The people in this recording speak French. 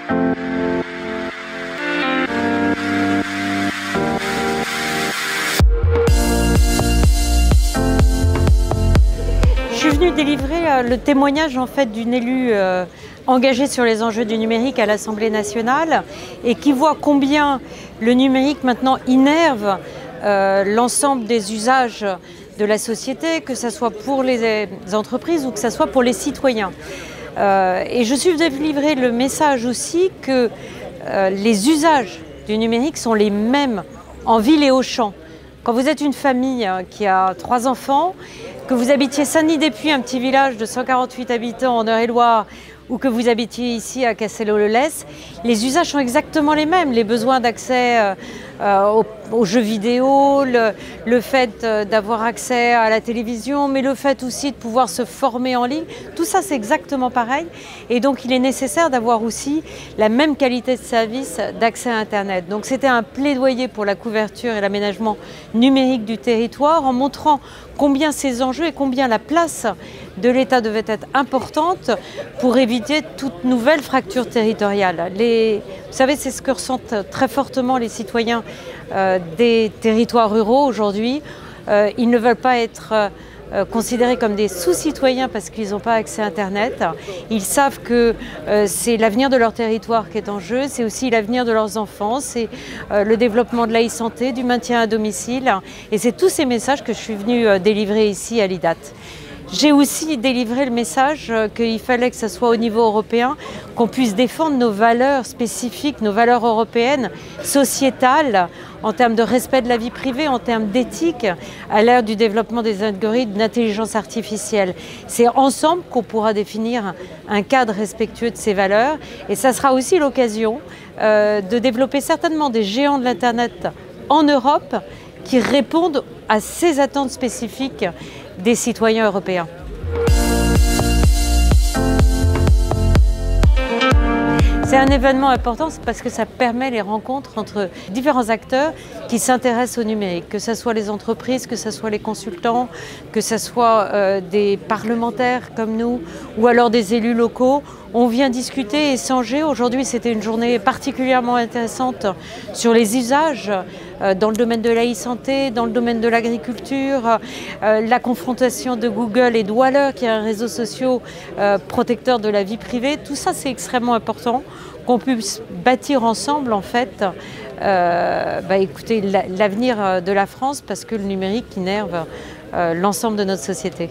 Je suis venue délivrer le témoignage en fait d'une élue engagée sur les enjeux du numérique à l'Assemblée nationale et qui voit combien le numérique maintenant innerve l'ensemble des usages de la société, que ce soit pour les entreprises ou que ce soit pour les citoyens. Et je suis venue délivrer le message aussi que les usages du numérique sont les mêmes en ville et au champ. Quand vous êtes une famille qui a 3 enfants, que vous habitiez Saint-Denis-des-Puys, un petit village de 148 habitants en Eure-et-Loir, ou que vous habitiez ici à Castelao-le-Lez, les usages sont exactement les mêmes. Les besoins d'accès aux jeux vidéo, le fait d'avoir accès à la télévision, mais le fait aussi de pouvoir se former en ligne, tout ça c'est exactement pareil. Et donc il est nécessaire d'avoir aussi la même qualité de service d'accès à Internet. Donc c'était un plaidoyer pour la couverture et l'aménagement numérique du territoire en montrant combien ces enjeux et combien la place de l'État devait être importante pour éviter toute nouvelle fracture territoriale. Vous savez, c'est ce que ressentent très fortement les citoyens des territoires ruraux aujourd'hui. Ils ne veulent pas être considérés comme des sous-citoyens parce qu'ils n'ont pas accès à Internet. Ils savent que c'est l'avenir de leur territoire qui est en jeu, c'est aussi l'avenir de leurs enfants, c'est le développement de l'e-santé, du maintien à domicile. Et c'est tous ces messages que je suis venue délivrer ici à l'IDAT. J'ai aussi délivré le message qu'il fallait que ce soit au niveau européen, qu'on puisse défendre nos valeurs spécifiques, nos valeurs européennes, sociétales, en termes de respect de la vie privée, en termes d'éthique, à l'ère du développement des algorithmes d'intelligence artificielle. C'est ensemble qu'on pourra définir un cadre respectueux de ces valeurs. Et ça sera aussi l'occasion de développer certainement des géants de l'Internet en Europe qui répondent à ces attentes spécifiques des citoyens européens. C'est un événement important parce que ça permet les rencontres entre différents acteurs qui s'intéressent au numérique, que ce soit les entreprises, que ce soit les consultants, que ce soit des parlementaires comme nous ou alors des élus locaux. On vient discuter, échanger. Aujourd'hui, c'était une journée particulièrement intéressante sur les usages dans le domaine de l'e-santé, dans le domaine de l'agriculture, la confrontation de Google et de Waller, qui est un réseau social protecteur de la vie privée. Tout ça, c'est extrêmement important qu'on puisse bâtir ensemble, en fait, écoutez, l'avenir de la France, parce que le numérique innerve l'ensemble de notre société.